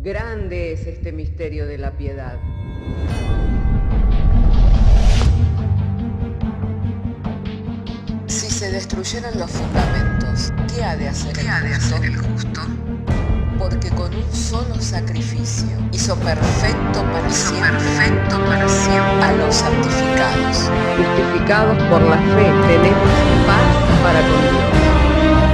Grande es este misterio de la piedad. Si se destruyeran los fundamentos, ¿qué ha de hacer el justo? Porque con un solo sacrificio hizo perfecto para siempre a los santificados. Justificados por la fe, tenemos paz para con Dios.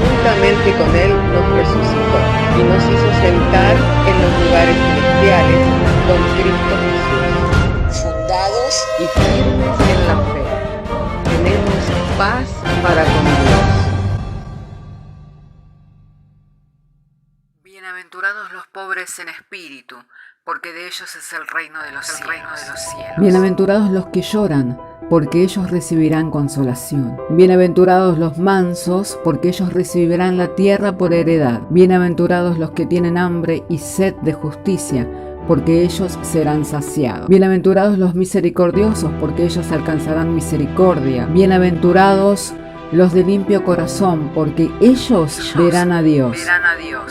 Juntamente con Él nos resucitó y nos hizo sentar en los lugares celestiales con Cristo Jesús. Fundados y firmes en la fe, tenemos paz para con Dios. Bienaventurados los pobres en espíritu, porque de ellos es el reino de los cielos. Bienaventurados los que lloran, porque ellos recibirán consolación. Bienaventurados los mansos, porque ellos recibirán la tierra por heredad. Bienaventurados los que tienen hambre y sed de justicia, porque ellos serán saciados. Bienaventurados los misericordiosos, porque ellos alcanzarán misericordia. Bienaventurados los de limpio corazón, porque ellos verán a Dios.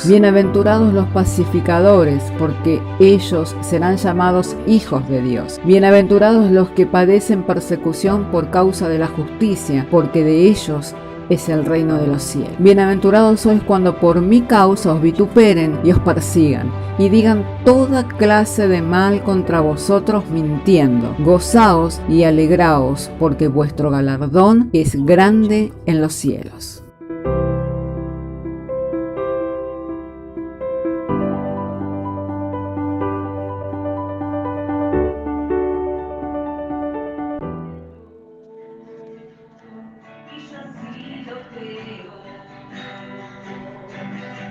Bienaventurados los pacificadores, porque ellos serán llamados hijos de Dios. Bienaventurados los que padecen persecución por causa de la justicia, porque de ellos es el reino de los cielos. Bienaventurados sois cuando por mi causa os vituperen y os persigan, y digan toda clase de mal contra vosotros mintiendo. Gozaos y alegraos, porque vuestro galardón es grande en los cielos.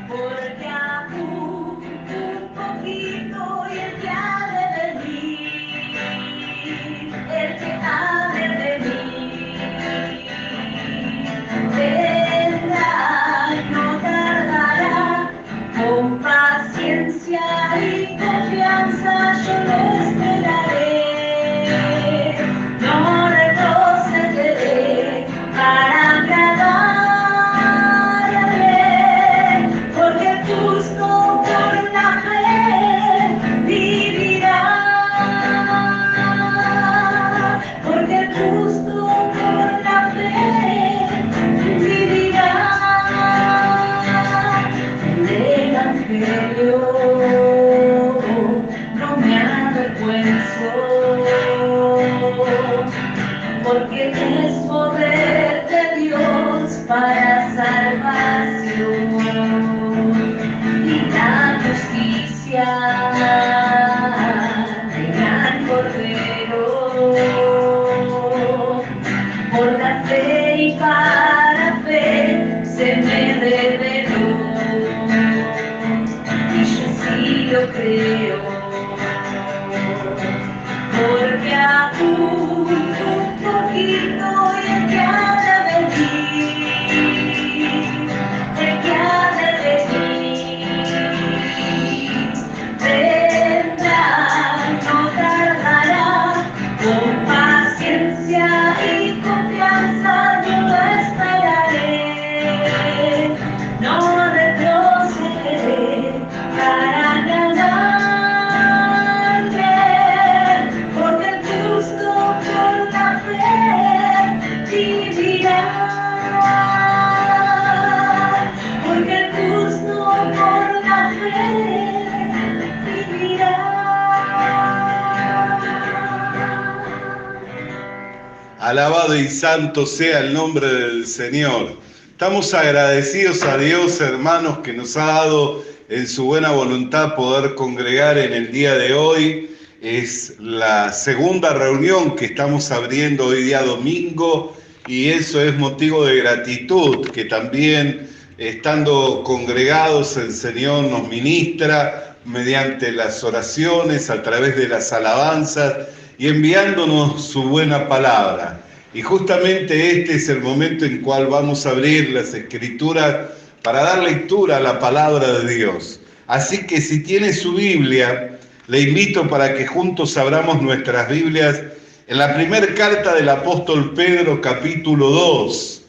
Porque aún un poquito y el que ha de venir, el que ha de venir, vendrá, no tardará, con paciencia y confianza yo lo esperaré, no retrocederé para agradar. No me avergüenzo, porque es poder de Dios para salvación y la justicia del gran Cordero. Por la fe y para fe se me reveló, y yo sí lo creo, porque aún un poquito y el que ha de venir, el que ha de venir, vendrá, no tardará, con paciencia y confianza yo lo esperaré, no retrocederé para ganarme, porque el justo por la fe vivirá, porque el justo por la fe vivirá. Alabado y santo sea el nombre del Señor. Estamos agradecidos a Dios, hermanos, que nos ha dado en su buena voluntad poder congregar en el día de hoy. Es la segunda reunión que estamos abriendo hoy día domingo, y eso es motivo de gratitud, que también estando congregados el Señor nos ministra mediante las oraciones, a través de las alabanzas y enviándonos su buena palabra. Y justamente este es el momento en cual vamos a abrir las Escrituras para dar lectura a la palabra de Dios. Así que si tiene su Biblia, le invito para que juntos abramos nuestras Biblias en la primera carta del apóstol Pedro, capítulo 2.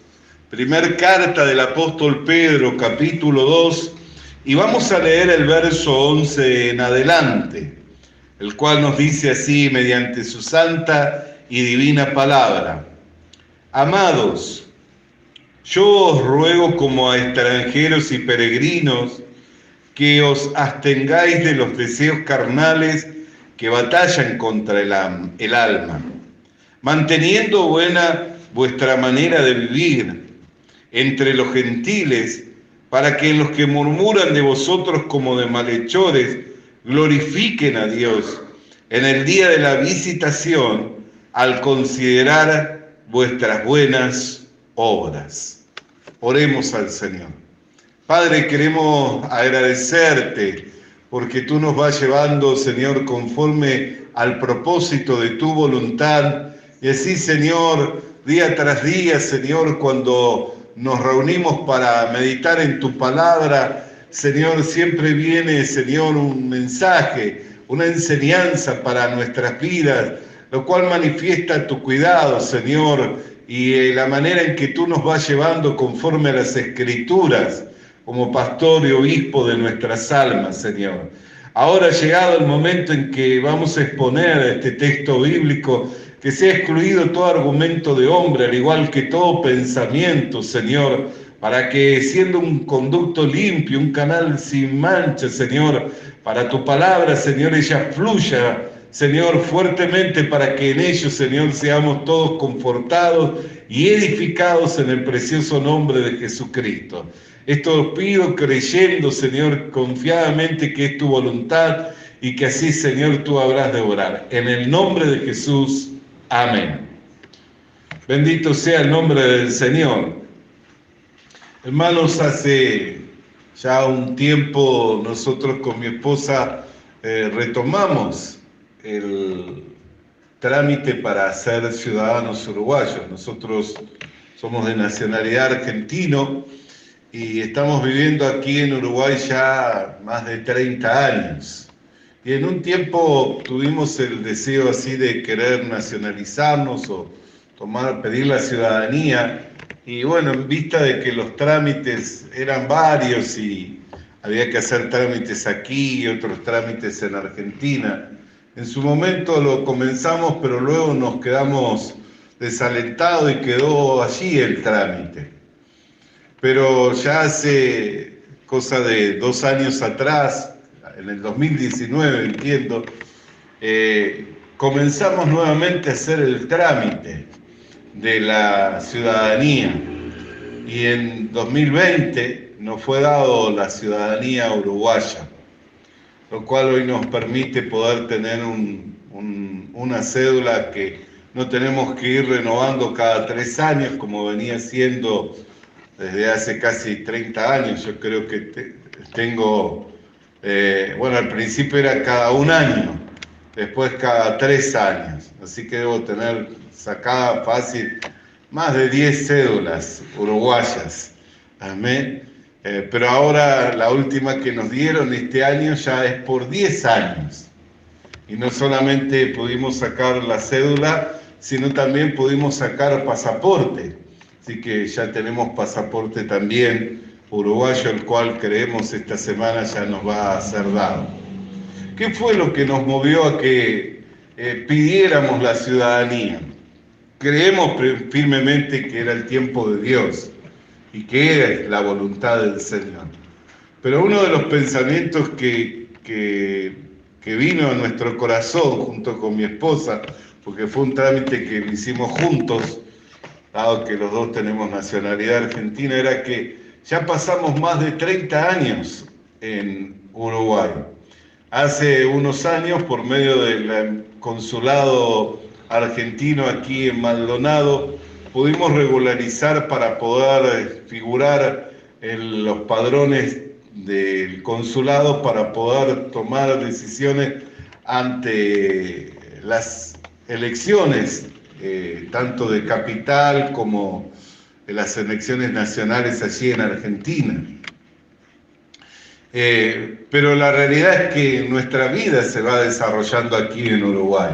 Primer carta del apóstol Pedro, capítulo 2, Y vamos a leer el verso 11 en adelante, el cual nos dice así mediante su santa y divina palabra: Amados, yo os ruego como a extranjeros y peregrinos que os abstengáis de los deseos carnales que batallan contra el alma, manteniendo buena vuestra manera de vivir entre los gentiles, para que los que murmuran de vosotros como de malhechores glorifiquen a Dios en el día de la visitación al considerar vuestras buenas obras. Oremos al Señor. Padre, queremos agradecerte porque tú nos vas llevando, Señor, conforme al propósito de tu voluntad. Y así, Señor, día tras día, Señor, cuando nos reunimos para meditar en tu palabra, Señor, siempre viene, Señor, un mensaje, una enseñanza para nuestras vidas, lo cual manifiesta tu cuidado, Señor, y la manera en que tú nos vas llevando conforme a las Escrituras, como pastor y obispo de nuestras almas, Señor. Ahora ha llegado el momento en que vamos a exponer este texto bíblico, que sea excluido todo argumento de hombre, al igual que todo pensamiento, Señor, para que siendo un conducto limpio, un canal sin mancha, Señor, para tu palabra, Señor, ella fluya, Señor, fuertemente, para que en ellos, Señor, seamos todos confortados y edificados en el precioso nombre de Jesucristo. Esto lo pido creyendo, Señor, confiadamente que es tu voluntad y que así, Señor, tú habrás de obrar. En el nombre de Jesús. Amén. Bendito sea el nombre del Señor. Hermanos, hace ya un tiempo nosotros con mi esposa retomamos el trámite para ser ciudadanos uruguayos. Nosotros somos de nacionalidad argentino y estamos viviendo aquí en Uruguay ya más de 30 años. Y en un tiempo tuvimos el deseo así de querer nacionalizarnos o pedir la ciudadanía. Y bueno, en vista de que los trámites eran varios y había que hacer trámites aquí y otros trámites en Argentina, en su momento lo comenzamos, pero luego nos quedamos desalentados y quedó allí el trámite. Pero ya hace cosa de 2 años atrás, en el 2019, entiendo, comenzamos nuevamente a hacer el trámite de la ciudadanía y en 2020 nos fue dado la ciudadanía uruguaya, lo cual hoy nos permite poder tener una cédula que no tenemos que ir renovando cada 3 años como venía siendo desde hace casi 30 años. Yo creo que tengo... bueno, al principio era cada 1 año, después cada 3 años, así que debo tener sacada fácil más de 10 cédulas uruguayas. Amén. Pero ahora la última que nos dieron este año ya es por 10 años. Y no solamente pudimos sacar la cédula, sino también pudimos sacar pasaporte. Así que ya tenemos pasaporte también uruguayo, el cual creemos esta semana ya nos va a ser dado. ¿Qué fue lo que nos movió a que pidiéramos la ciudadanía? Creemos firmemente que era el tiempo de Dios y que era la voluntad del Señor. Pero uno de los pensamientos que vino a nuestro corazón junto con mi esposa, porque fue un trámite que lo hicimos juntos, dado que los dos tenemos nacionalidad argentina, era que ya pasamos más de 30 años en Uruguay. Hace unos años, por medio del consulado argentino aquí en Maldonado, pudimos regularizar para poder figurar en los padrones del consulado para poder tomar decisiones ante las elecciones, tanto de capital como de las elecciones nacionales allí en Argentina. Pero la realidad es que nuestra vida se va desarrollando aquí en Uruguay.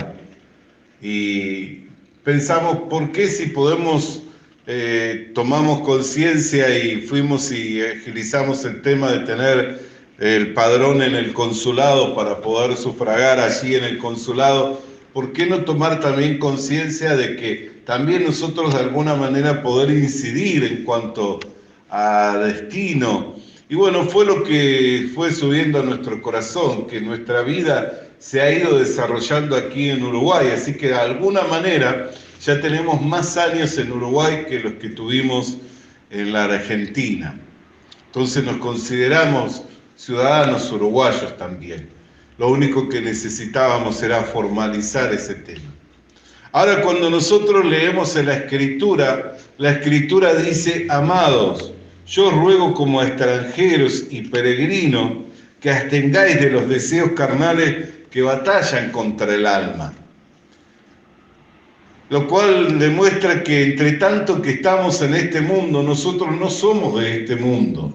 Y pensamos, ¿por qué si podemos, tomamos conciencia y fuimos y agilizamos el tema de tener el padrón en el consulado para poder sufragar allí en el consulado, ¿por qué no tomar también conciencia de que también nosotros de alguna manera poder incidir en cuanto a destino? Y bueno, fue lo que fue subiendo a nuestro corazón, que nuestra vida se ha ido desarrollando aquí en Uruguay, así que de alguna manera ya tenemos más años en Uruguay que los que tuvimos en la Argentina. Entonces nos consideramos ciudadanos uruguayos también. Lo único que necesitábamos era formalizar ese tema. Ahora, cuando nosotros leemos en la Escritura dice: amados, yo ruego como extranjeros y peregrinos que abstengáis de los deseos carnales que batallan contra el alma. Lo cual demuestra que entre tanto que estamos en este mundo, nosotros no somos de este mundo,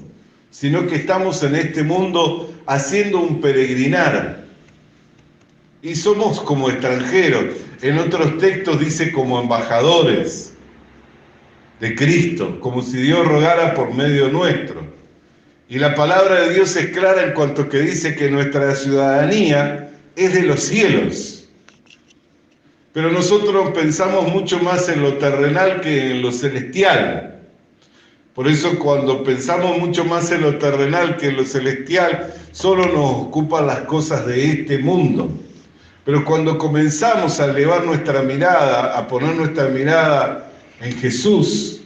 sino que estamos en este mundo haciendo un peregrinar. Y somos como extranjeros. En otros textos dice como embajadores de Cristo, como si Dios rogara por medio nuestro. Y la palabra de Dios es clara en cuanto que dice que nuestra ciudadanía es de los cielos. Pero nosotros pensamos mucho más en lo terrenal que en lo celestial. Por eso cuando pensamos mucho más en lo terrenal que en lo celestial, solo nos ocupan las cosas de este mundo. Pero cuando comenzamos a elevar nuestra mirada, a poner nuestra mirada en Jesús,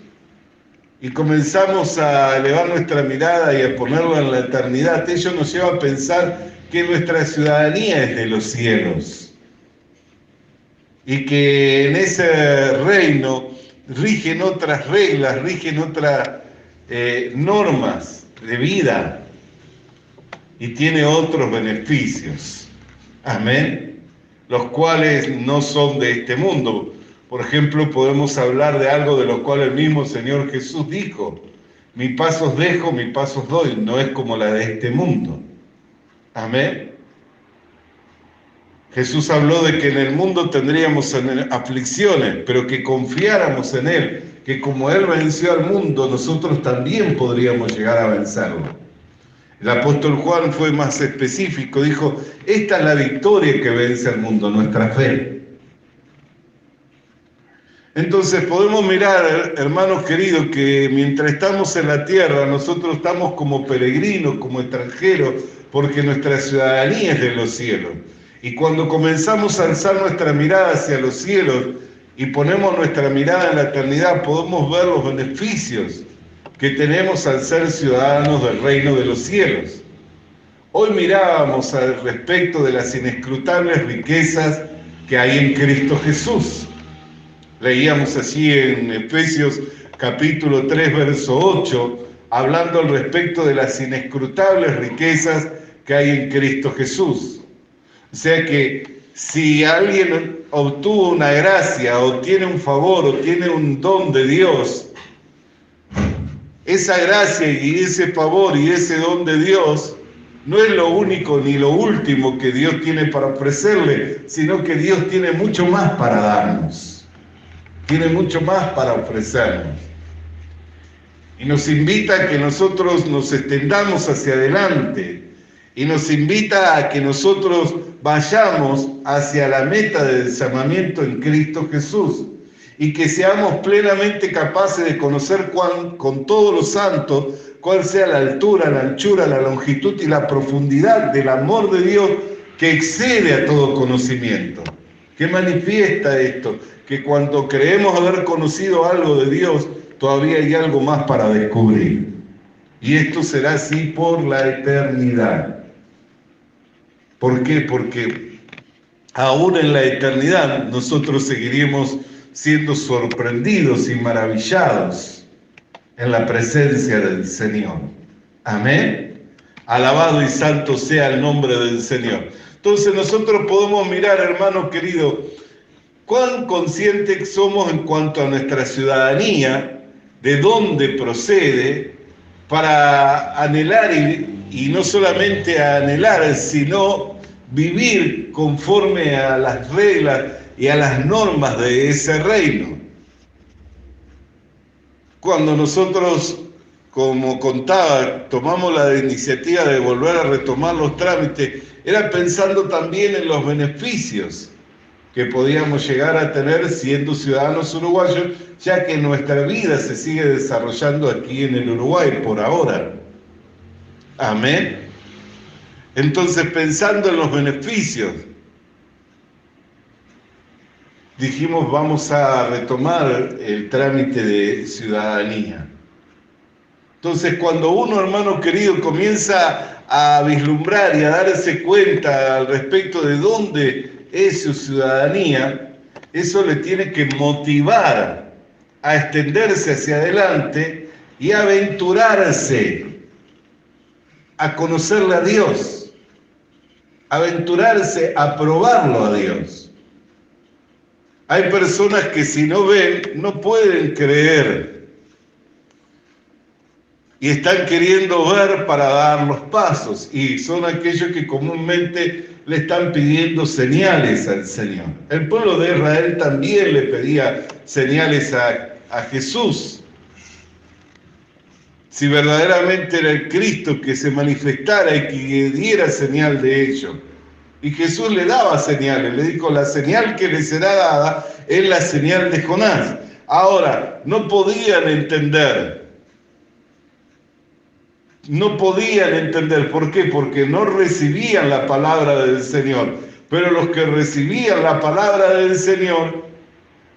y comenzamos a elevar nuestra mirada y a ponerla en la eternidad, ello nos lleva a pensar que nuestra ciudadanía es de los cielos. Y que en ese reino rigen otras reglas, rigen otras normas de vida y tiene otros beneficios. Amén. Los cuales no son de este mundo. Por ejemplo, podemos hablar de algo de lo cual el mismo Señor Jesús dijo: mi paz os dejo, mi paz os doy, no es como la de este mundo. Amén. Jesús habló de que en el mundo tendríamos aflicciones, pero que confiáramos en Él, que como Él venció al mundo, nosotros también podríamos llegar a vencerlo. El apóstol Juan fue más específico, dijo: esta es la victoria que vence al mundo, nuestra fe. Entonces podemos mirar, hermanos queridos, que mientras estamos en la tierra, nosotros estamos como peregrinos, como extranjeros, porque nuestra ciudadanía es de los cielos. Y cuando comenzamos a alzar nuestra mirada hacia los cielos y ponemos nuestra mirada en la eternidad, podemos ver los beneficios que tenemos al ser ciudadanos del reino de los cielos. Hoy mirábamos al respecto de las inescrutables riquezas que hay en Cristo Jesús. Leíamos allí en Efesios capítulo 3, verso 8, hablando al respecto de las inescrutables riquezas que hay en Cristo Jesús. O sea que si alguien obtuvo una gracia, o tiene un favor, o tiene un don de Dios, esa gracia y ese favor y ese don de Dios no es lo único ni lo último que Dios tiene para ofrecerle, sino que Dios tiene mucho más para darnos, tiene mucho más para ofrecernos. Y nos invita a que nosotros nos extendamos hacia adelante, y nos invita a que nosotros vayamos hacia la meta del llamamiento en Cristo Jesús, y que seamos plenamente capaces de conocer con todos los santos cuál sea la altura, la anchura, la longitud y la profundidad del amor de Dios que excede a todo conocimiento. ¿Qué manifiesta esto? Que cuando creemos haber conocido algo de Dios, todavía hay algo más para descubrir. Y esto será así por la eternidad. ¿Por qué? Porque aún en la eternidad nosotros seguiremos siendo sorprendidos y maravillados en la presencia del Señor. Amén. Alabado y santo sea el nombre del Señor. Entonces nosotros podemos mirar, hermanos queridos, cuán conscientes somos en cuanto a nuestra ciudadanía, de dónde procede, para anhelar y no solamente anhelar, sino vivir conforme a las reglas y a las normas de ese reino. Cuando nosotros como contaba, tomamos la iniciativa de volver a retomar los trámites, era pensando también en los beneficios que podíamos llegar a tener siendo ciudadanos uruguayos, ya que nuestra vida se sigue desarrollando aquí en el Uruguay por ahora. Amén. Entonces, pensando en los beneficios, dijimos vamos a retomar el trámite de ciudadanía. Entonces, cuando uno, hermano querido, comienza a vislumbrar y a darse cuenta al respecto de dónde es su ciudadanía, eso le tiene que motivar a extenderse hacia adelante y a aventurarse a conocerle a Dios, aventurarse a probarlo a Dios. Hay personas que si no ven, no pueden creer y están queriendo ver para dar los pasos, y son aquellos que comúnmente le están pidiendo señales al Señor. El pueblo de Israel también le pedía señales a Jesús. Si verdaderamente era el Cristo que se manifestara y que diera señal de ello. Y Jesús le daba señales, le dijo, la señal que le será dada es la señal de Jonás. Ahora, no podían entender. No podían entender. ¿Por qué? Porque no recibían la palabra del Señor. Pero los que recibían la palabra del Señor,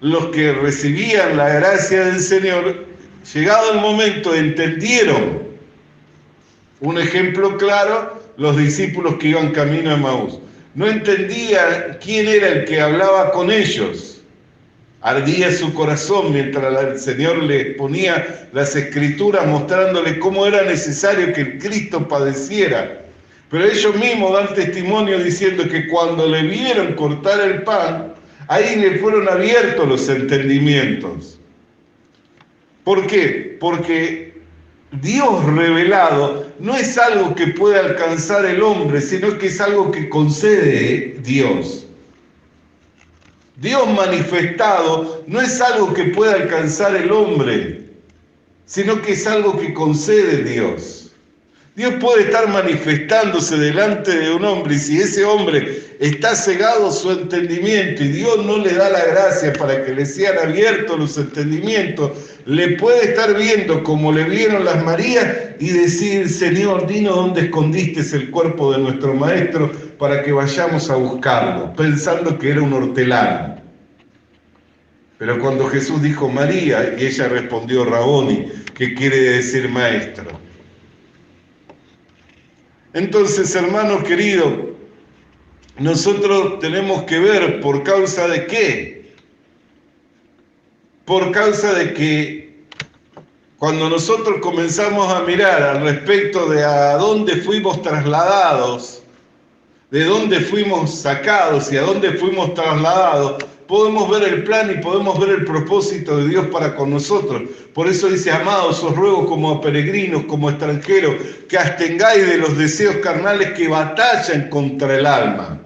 los que recibían la gracia del Señor, llegado el momento, entendieron. Un ejemplo claro, los discípulos que iban camino a Emaús. No entendían quién era el que hablaba con ellos. Ardía su corazón mientras el Señor les ponía las Escrituras mostrándole cómo era necesario que el Cristo padeciera. Pero ellos mismos dan testimonio diciendo que cuando le vieron cortar el pan, ahí le fueron abiertos los entendimientos. ¿Por qué? Porque Dios revelado no es algo que pueda alcanzar el hombre, sino que es algo que concede Dios. Dios manifestado no es algo que pueda alcanzar el hombre, sino que es algo que concede Dios. Dios puede estar manifestándose delante de un hombre, y si ese hombre está cegado su entendimiento y Dios no le da la gracia para que le sean abiertos los entendimientos, le puede estar viendo como le vieron las Marías y decir, Señor, dinos dónde escondiste el cuerpo de nuestro maestro para que vayamos a buscarlo, pensando que era un hortelano. Pero cuando Jesús dijo María, y ella respondió Raboni, que quiere decir maestro. Entonces, hermanos queridos, nosotros tenemos que ver por causa de qué. Por causa de que cuando nosotros comenzamos a mirar al respecto de a dónde fuimos trasladados, de dónde fuimos sacados y a dónde fuimos trasladados, podemos ver el plan y podemos ver el propósito de Dios para con nosotros. Por eso dice, amados, os ruego como a peregrinos, como extranjeros, que abstengáis de los deseos carnales que batallan contra el alma.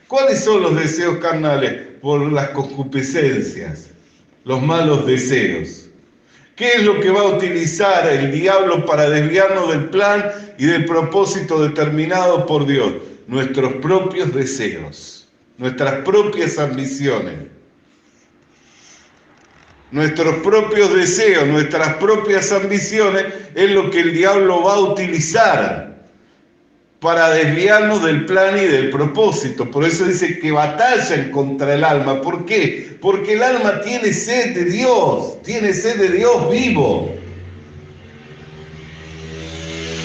¿Cuáles son los deseos carnales? Por las concupiscencias, los malos deseos. ¿Qué es lo que va a utilizar el diablo para desviarnos del plan y del propósito determinado por Dios? Nuestros propios deseos, nuestras propias ambiciones. Nuestros propios deseos, nuestras propias ambiciones es lo que el diablo va a utilizar para desviarnos del plan y del propósito. Por eso dice que batallan contra el alma. ¿Por qué? Porque el alma tiene sed de Dios, tiene sed de Dios vivo.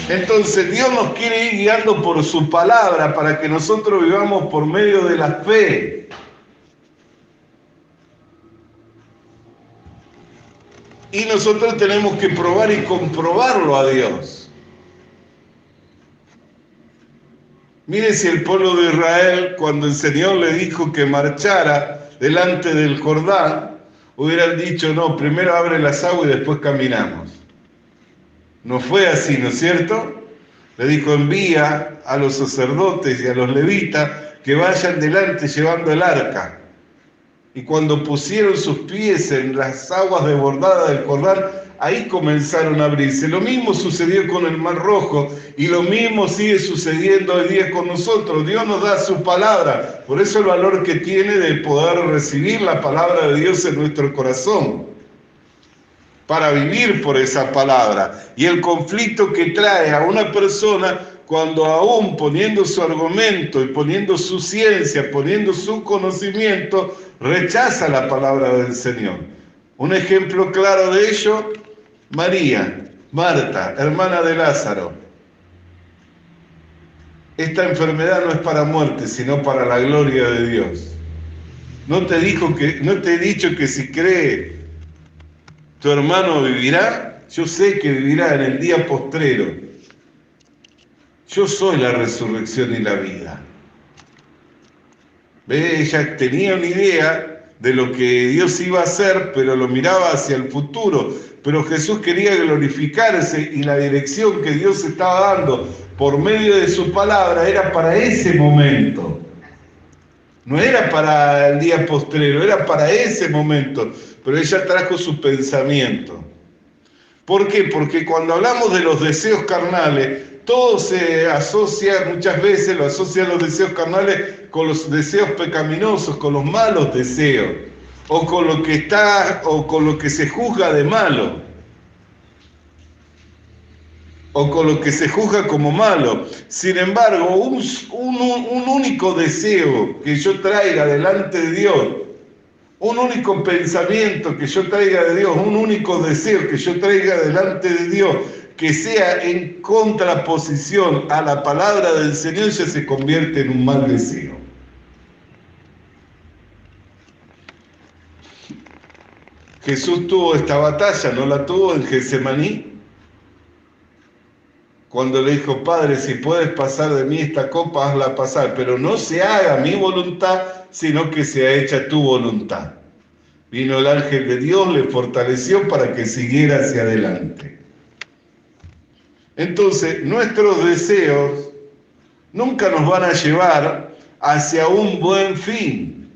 Entonces Dios nos quiere ir guiando por su palabra para que nosotros vivamos por medio de la fe. Y nosotros tenemos que probar y comprobarlo a Dios. Mire si el pueblo de Israel, cuando el Señor le dijo que marchara delante del Jordán, hubieran dicho, no, primero abre las aguas y después caminamos. No fue así, ¿no es cierto? Le dijo, envía a los sacerdotes y a los levitas que vayan delante llevando el arca. Y cuando pusieron sus pies en las aguas desbordadas del Jordán, ahí comenzaron a abrirse. Lo mismo sucedió con el Mar Rojo y lo mismo sigue sucediendo hoy día con nosotros. Dios nos da su palabra, por eso el valor que tiene de poder recibir la palabra de Dios en nuestro corazón, para vivir por esa palabra. Y el conflicto que trae a una persona cuando aún poniendo su argumento y poniendo su ciencia, poniendo su conocimiento, rechaza la palabra del Señor. Un ejemplo claro de ello, María, Marta, hermana de Lázaro. Esta enfermedad no es para muerte, sino para la gloria de Dios. No te he dicho que si cree tu hermano vivirá, yo sé que vivirá en el día postrero. Yo soy la resurrección y la vida. ¿Ve? Ella tenía una idea de lo que Dios iba a hacer, pero lo miraba hacia el futuro. Pero Jesús quería glorificarse y la dirección que Dios estaba dando por medio de su palabra era para ese momento. No era para el día postrero, era para ese momento. Pero ella trajo su pensamiento. ¿Por qué? Porque cuando hablamos de los deseos carnales, todo se asocia, muchas veces lo asocian los deseos carnales con los deseos pecaminosos, con los malos deseos, o con lo que se juzga de malo, o con lo que se juzga como malo. Sin embargo, un único deseo que yo traiga delante de Dios, un único pensamiento que yo traiga de Dios, un único deseo que yo traiga delante de Dios, que sea en contraposición a la palabra del Señor, ya se convierte en un mal deseo. Jesús tuvo esta batalla, ¿no la tuvo en Getsemaní? Cuando le dijo, Padre, si puedes pasar de mí esta copa, hazla pasar, pero no se haga mi voluntad, sino que sea hecha tu voluntad. Vino el ángel de Dios, le fortaleció para que siguiera hacia adelante. Entonces, nuestros deseos nunca nos van a llevar hacia un buen fin.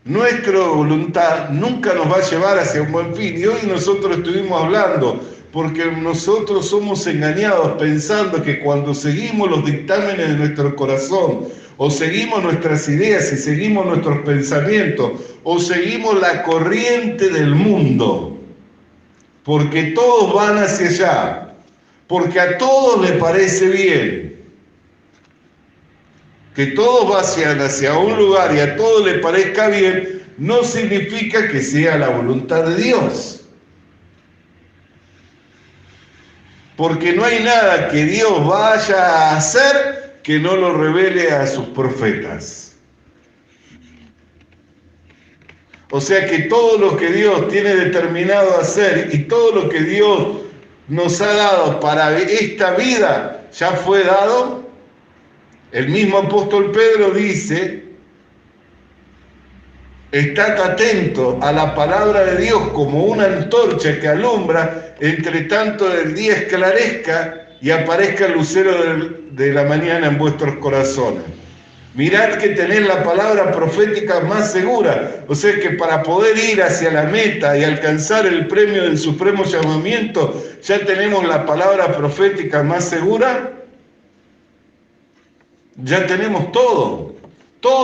Nuestra voluntad nunca nos va a llevar hacia un buen fin. Y hoy nosotros estuvimos hablando, porque nosotros somos engañados pensando que cuando seguimos los dictámenes de nuestro corazón, o seguimos nuestras ideas y seguimos nuestros pensamientos, o seguimos la corriente del mundo, porque todos van hacia allá, porque a todos les parece bien, que todos vayan hacia un lugar y a todos les parezca bien, no significa que sea la voluntad de Dios. Porque no hay nada que Dios vaya a hacer que no lo revele a sus profetas. O sea que todo lo que Dios tiene determinado hacer y todo lo que Dios nos ha dado para esta vida ya fue dado. El mismo apóstol Pedro dice, estad atento a la palabra de Dios como una antorcha que alumbra, entre tanto el día esclarezca y aparezca el lucero de la mañana en vuestros corazones. Mirad que tenéis la palabra profética más segura, o sea que para poder ir hacia la meta y alcanzar el premio del supremo llamamiento, ya tenemos la palabra profética más segura, ya tenemos todo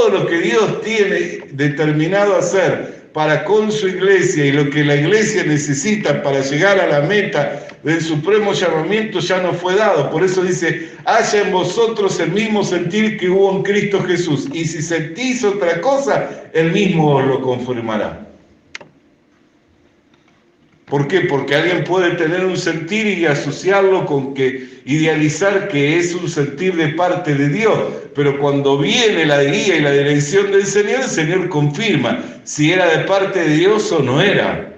lo que Dios tiene determinado hacer para con su iglesia y lo que la iglesia necesita para llegar a la meta del supremo llamamiento ya nos fue dado. Por eso dice, haya en vosotros el mismo sentir que hubo en Cristo Jesús. Y si sentís otra cosa, Él mismo os lo confirmará. ¿Por qué? Porque alguien puede tener un sentir y asociarlo con que, idealizar que es un sentir de parte de Dios, pero cuando viene la guía y la dirección del Señor, el Señor confirma si era de parte de Dios o no era.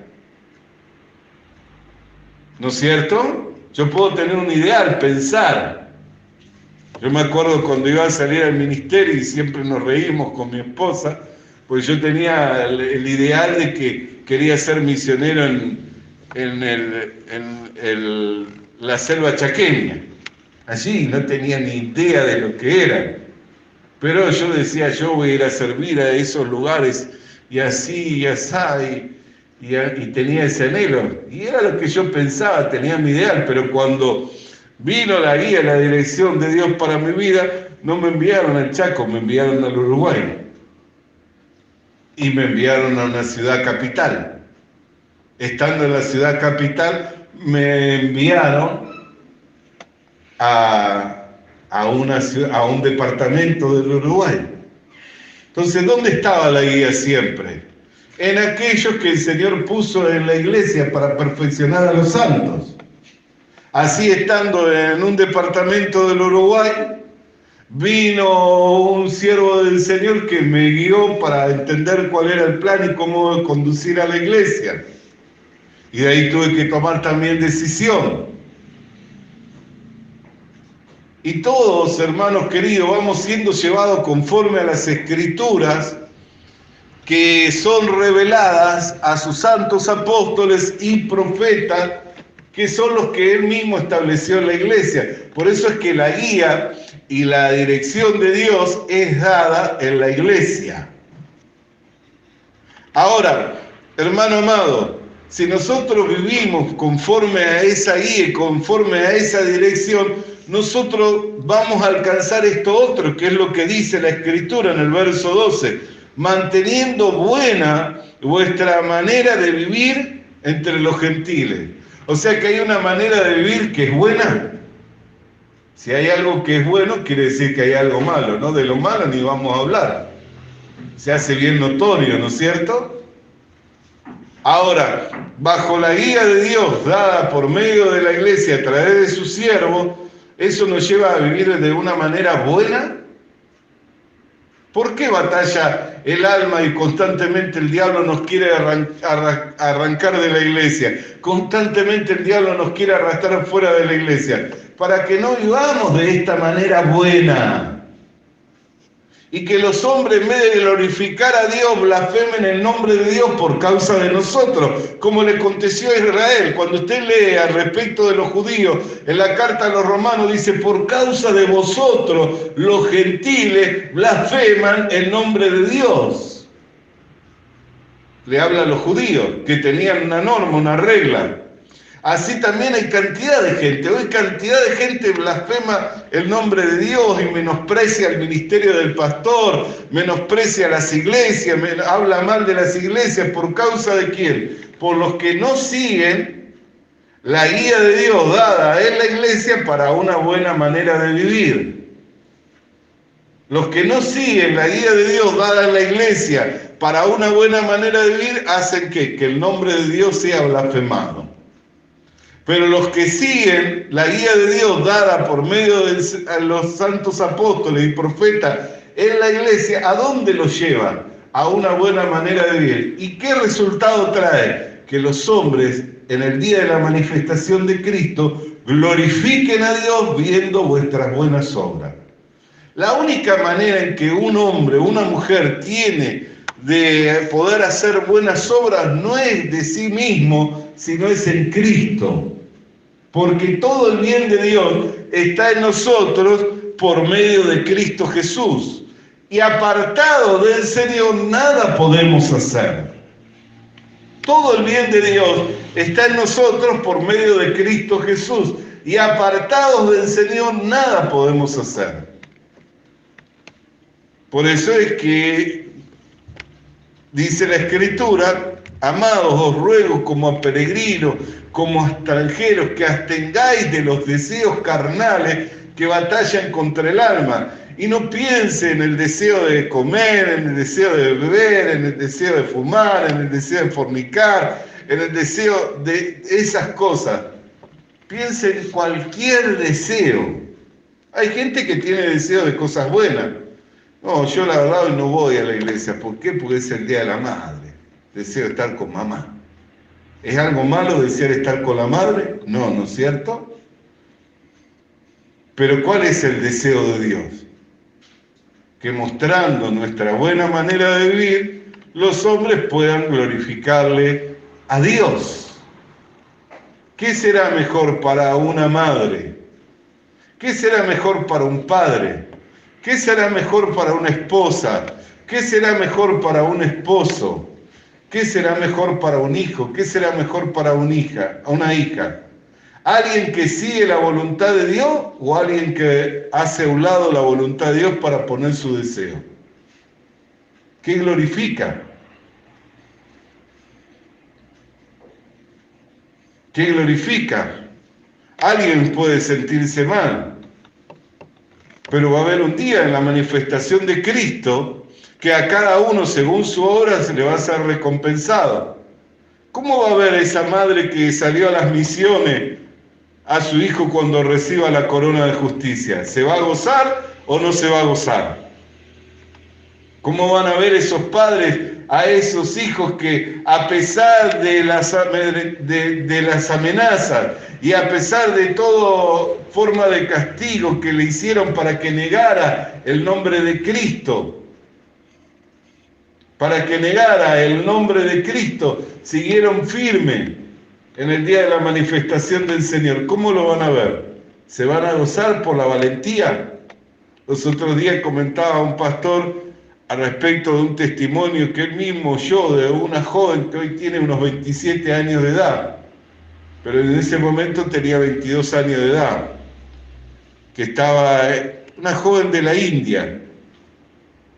¿No es cierto? Yo puedo tener un ideal, pensar. Yo me acuerdo cuando iba a salir al ministerio y siempre nos reímos con mi esposa, pues yo tenía el ideal de que quería ser misionero en la selva chaqueña. Allí no tenía ni idea de lo que era. Pero yo decía, yo voy a ir a servir a esos lugares y así y así. y tenía ese anhelo. Y era lo que yo pensaba, tenía mi ideal, pero cuando vino la guía, la dirección de Dios para mi vida, no me enviaron al Chaco, me enviaron al Uruguay. Y me enviaron a una ciudad capital. Estando en la ciudad capital, me enviaron a un departamento del Uruguay. Entonces, ¿dónde estaba la guía siempre? En aquellos que el Señor puso en la iglesia para perfeccionar a los santos. Así, estando en un departamento del Uruguay, vino un siervo del Señor que me guió para entender cuál era el plan y cómo conducir a la iglesia. Y de ahí tuve que tomar también decisión. Y todos, hermanos queridos, vamos siendo llevados conforme a las Escrituras que son reveladas a sus santos apóstoles y profetas, que son los que Él mismo estableció en la iglesia. Por eso es que la guía y la dirección de Dios es dada en la iglesia. Ahora, hermano amado, si nosotros vivimos conforme a esa guía y conforme a esa dirección, nosotros vamos a alcanzar esto otro, que es lo que dice la Escritura en el verso 12, manteniendo buena vuestra manera de vivir entre los gentiles. O sea que hay una manera de vivir que es buena. Si hay algo que es bueno, quiere decir que hay algo malo, ¿no? De lo malo ni vamos a hablar. Se hace bien notorio, ¿no es cierto? Ahora, bajo la guía de Dios dada por medio de la iglesia a través de su siervo, ¿eso nos lleva a vivir de una manera buena? ¿Por qué batalla el alma y constantemente el diablo nos quiere arrancar de la iglesia? Constantemente el diablo nos quiere arrastrar fuera de la iglesia. Para que no vivamos de esta manera buena. Y que los hombres, en vez de glorificar a Dios, blasfemen el nombre de Dios por causa de nosotros, como le aconteció a Israel. Cuando usted lee al respecto de los judíos, en la carta a los romanos dice, por causa de vosotros, los gentiles blasfeman el nombre de Dios. Le habla a los judíos, que tenían una norma, una regla. Así también hay cantidad de gente. Hoy cantidad de gente blasfema el nombre de Dios y menosprecia el ministerio del pastor, menosprecia las iglesias, habla mal de las iglesias. ¿Por causa de quién? Por los que no siguen la guía de Dios dada en la iglesia para una buena manera de vivir. Los que no siguen la guía de Dios dada en la iglesia para una buena manera de vivir hacen que el nombre de Dios sea blasfemado. Pero los que siguen la guía de Dios dada por medio de los santos apóstoles y profetas en la iglesia, ¿a dónde los llevan? A una buena manera de vivir. ¿Y qué resultado trae? Que los hombres en el día de la manifestación de Cristo glorifiquen a Dios viendo vuestras buenas obras. La única manera en que un hombre o una mujer tiene de poder hacer buenas obras no es de sí mismo, sino es en Cristo. Porque todo el bien de Dios está en nosotros por medio de Cristo Jesús. Y apartado del Señor nada podemos hacer. Todo el bien de Dios está en nosotros por medio de Cristo Jesús. Y apartados del Señor nada podemos hacer. Por eso es que dice la Escritura, amados, os ruego como a peregrinos, como a extranjeros, que abstengáis de los deseos carnales que batallan contra el alma. Y no piense en el deseo de comer, en el deseo de beber, en el deseo de fumar, en el deseo de fornicar, en el deseo de esas cosas. Piense en cualquier deseo. Hay gente que tiene deseo de cosas buenas. No, yo la verdad hoy no voy a la iglesia. ¿Por qué? Porque es el Día de la Madre. Deseo estar con mamá. ¿Es algo malo desear estar con la madre? No, ¿no es cierto? Pero ¿cuál es el deseo de Dios? Que mostrando nuestra buena manera de vivir, los hombres puedan glorificarle a Dios. ¿Qué será mejor para una madre? ¿Qué será mejor para un padre? ¿Qué será mejor para una esposa? ¿Qué será mejor para un esposo? ¿Qué será mejor para un hijo? ¿Qué será mejor para una hija? ¿Alguien que sigue la voluntad de Dios o alguien que hace a un lado la voluntad de Dios para poner su deseo? ¿Qué glorifica? ¿Qué glorifica? Alguien puede sentirse mal, pero va a haber un día en la manifestación de Cristo que a cada uno según su obra se le va a ser recompensado. ¿Cómo va a ver esa madre que salió a las misiones a su hijo cuando reciba la corona de justicia? ¿Se va a gozar o no se va a gozar? ¿Cómo van a ver esos padres a esos hijos que a pesar de las amenazas y a pesar de toda forma de castigo que le hicieron para que negara el nombre de Cristo, siguieron firmes en el día de la manifestación del Señor? ¿Cómo lo van a ver? ¿Se van a gozar por la valentía? Los otros días comentaba un pastor al respecto de un testimonio que él mismo oyó de una joven que hoy tiene unos 27 años de edad, pero en ese momento tenía 22 años de edad, que estaba una joven de la India,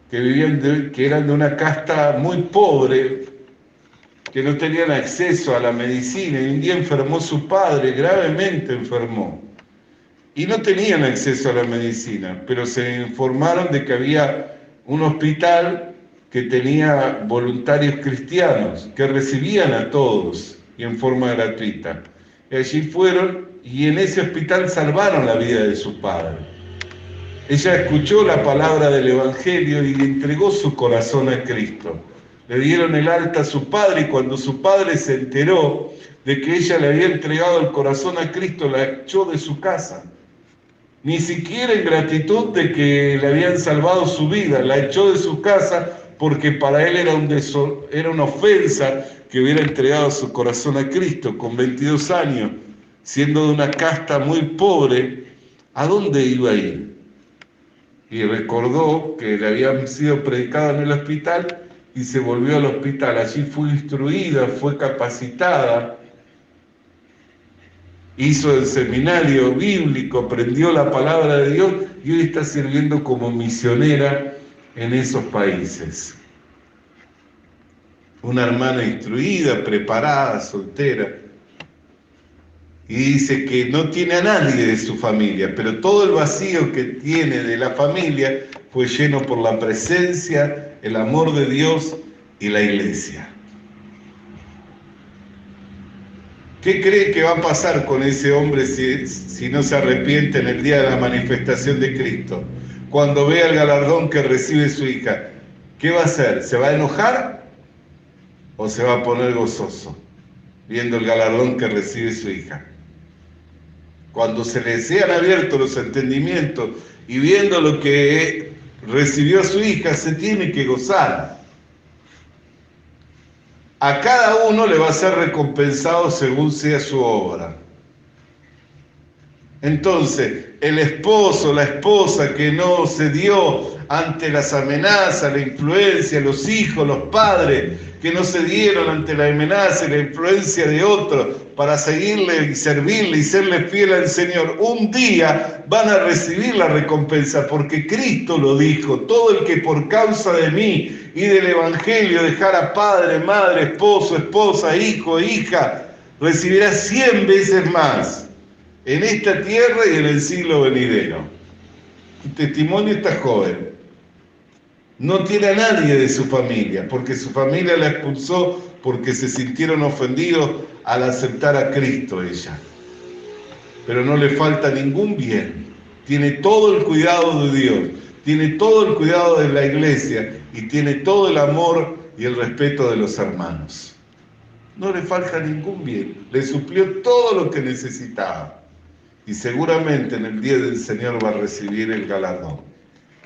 que eran de una casta muy pobre, que no tenían acceso a la medicina, y un día enfermó su padre, gravemente enfermó, y no tenían acceso a la medicina, pero se informaron de que había un hospital que tenía voluntarios cristianos, que recibían a todos y en forma gratuita. Y allí fueron, y en ese hospital salvaron la vida de su padre. Ella escuchó la palabra del Evangelio y le entregó su corazón a Cristo. Le dieron el alta a su padre, y cuando su padre se enteró de que ella le había entregado el corazón a Cristo, la echó de su casa. Ni siquiera en gratitud de que le habían salvado su vida, la echó de su casa porque para él era una ofensa que hubiera entregado su corazón a Cristo con 22 años, siendo de una casta muy pobre. ¿A dónde iba a ir? Y recordó que le habían sido predicados en el hospital y se volvió al hospital. Allí fue instruida, fue capacitada, hizo el seminario bíblico, aprendió la palabra de Dios y hoy está sirviendo como misionera en esos países. Una hermana instruida, preparada, soltera. Y dice que no tiene a nadie de su familia, pero todo el vacío que tiene de la familia fue lleno por la presencia, el amor de Dios y la iglesia. ¿Qué cree que va a pasar con ese hombre si no se arrepiente en el día de la manifestación de Cristo? Cuando vea el galardón que recibe su hija, ¿qué va a hacer? ¿Se va a enojar o se va a poner gozoso viendo el galardón que recibe su hija? Cuando se le sean abiertos los entendimientos y viendo lo que recibió su hija, se tiene que gozar. A cada uno le va a ser recompensado según sea su obra. Entonces, el esposo, la esposa que no cedió ante las amenazas, la influencia, los hijos, los padres que no cedieron ante la amenaza y la influencia de otros para seguirle y servirle y serle fiel al Señor, un día van a recibir la recompensa, porque Cristo lo dijo: todo el que por causa de mí y del Evangelio dejara padre, madre, esposo, esposa, hijo, hija, recibirá 100 veces más en esta tierra y en el siglo venidero. El testimonio está joven. No tiene a nadie de su familia, porque su familia la expulsó porque se sintieron ofendidos al aceptar a Cristo ella. Pero no le falta ningún bien. Tiene todo el cuidado de Dios, tiene todo el cuidado de la iglesia y tiene todo el amor y el respeto de los hermanos. No le falta ningún bien. Le suplió todo lo que necesitaba. Y seguramente en el día del Señor va a recibir el galardón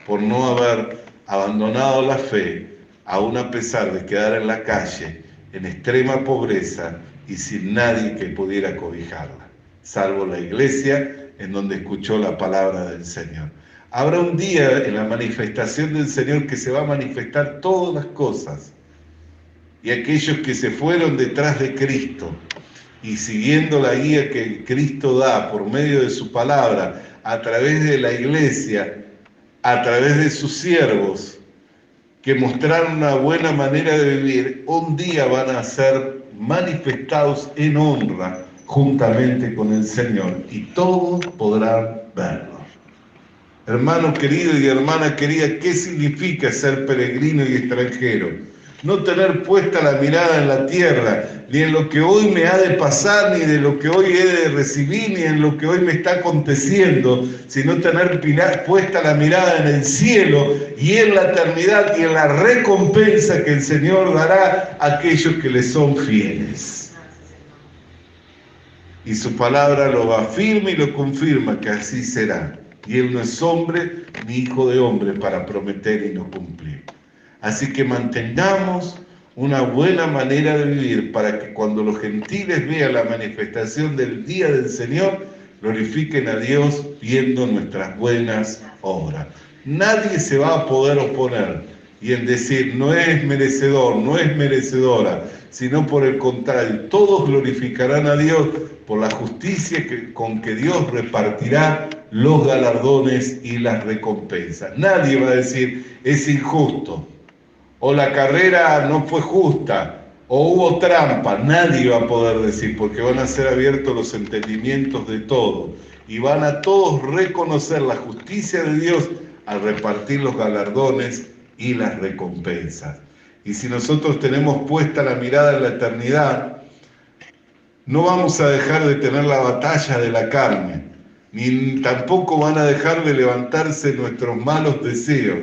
por no haber abandonado la fe, aún a pesar de quedar en la calle, en extrema pobreza y sin nadie que pudiera cobijarla, salvo la iglesia en donde escuchó la palabra del Señor. Habrá un día en la manifestación del Señor que se va a manifestar todas las cosas, y aquellos que se fueron detrás de Cristo y siguiendo la guía que Cristo da por medio de su palabra, a través de la iglesia, a través de sus siervos, que mostraron una buena manera de vivir, un día van a ser manifestados en honra juntamente con el Señor, y todos podrán verlo. Hermano querido y hermana querida, ¿qué significa ser peregrino y extranjero? No tener puesta la mirada en la tierra, ni en lo que hoy me ha de pasar, ni de lo que hoy he de recibir, ni en lo que hoy me está aconteciendo, sino tener puesta la mirada en el cielo y en la eternidad y en la recompensa que el Señor dará a aquellos que le son fieles. Y su palabra lo afirma y lo confirma que así será. Y Él no es hombre ni hijo de hombre para prometer y no cumplir. Así que mantengamos una buena manera de vivir para que cuando los gentiles vean la manifestación del día del Señor, glorifiquen a Dios viendo nuestras buenas obras. Nadie se va a poder oponer y en decir no es merecedor, no es merecedora, sino por el contrario, todos glorificarán a Dios por la justicia con que Dios repartirá los galardones y las recompensas. Nadie va a decir es injusto, o la carrera no fue justa, o hubo trampa. Nadie va a poder decir, porque van a ser abiertos los entendimientos de todos, y van a todos reconocer la justicia de Dios al repartir los galardones y las recompensas. Y si nosotros tenemos puesta la mirada en la eternidad, no vamos a dejar de tener la batalla de la carne, ni tampoco van a dejar de levantarse nuestros malos deseos.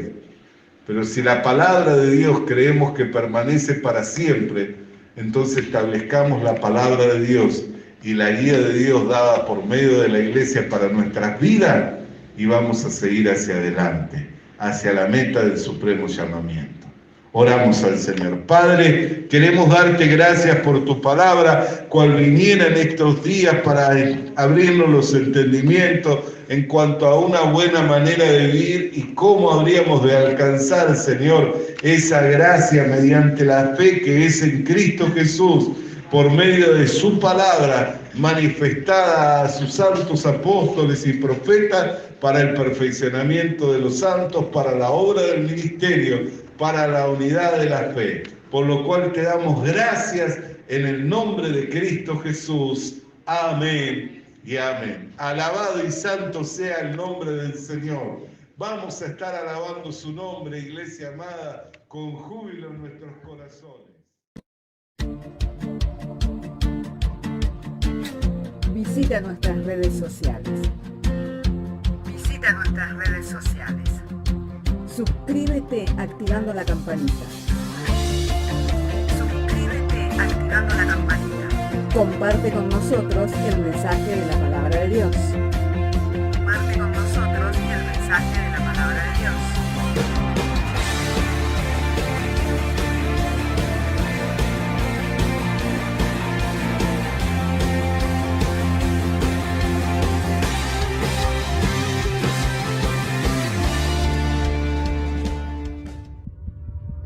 Pero si la palabra de Dios creemos que permanece para siempre, entonces establezcamos la palabra de Dios y la guía de Dios dada por medio de la iglesia para nuestras vidas, y vamos a seguir hacia adelante, hacia la meta del supremo llamamiento. Oramos al Señor. Padre, queremos darte gracias por tu palabra, cual viniera en estos días para abrirnos los entendimientos en cuanto a una buena manera de vivir y cómo habríamos de alcanzar, Señor, esa gracia mediante la fe que es en Cristo Jesús, por medio de su palabra manifestada a sus santos apóstoles y profetas para el perfeccionamiento de los santos, para la obra del ministerio, para la unidad de la fe. Por lo cual te damos gracias en el nombre de Cristo Jesús. Amén y amén. Alabado y santo sea el nombre del Señor. Vamos a estar alabando su nombre, iglesia amada, con júbilo en nuestros corazones. Visita nuestras redes sociales. Suscríbete activando la campanita. Comparte con nosotros el mensaje de la palabra de Dios.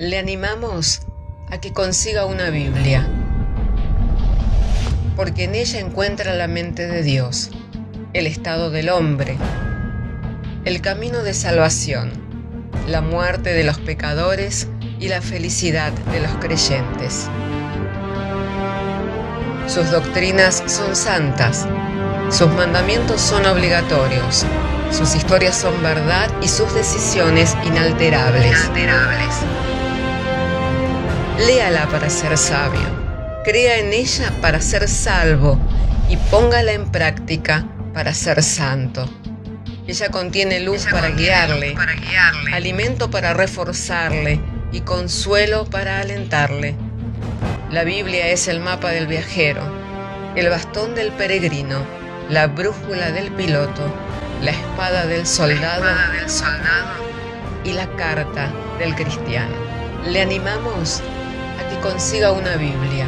Le animamos a que consiga una Biblia, porque en ella encuentra la mente de Dios, el estado del hombre, el camino de salvación, la muerte de los pecadores y la felicidad de los creyentes. Sus doctrinas son santas, sus mandamientos son obligatorios, sus historias son verdad y sus decisiones inalterables. Léala para ser sabio, crea en ella para ser salvo y póngala en práctica para ser santo. Ella contiene luz para guiarle, alimento para reforzarle y consuelo para alentarle. La Biblia es el mapa del viajero, el bastón del peregrino, la brújula del piloto, la espada del soldado y la carta del cristiano. Le animamos a que consiga una Biblia,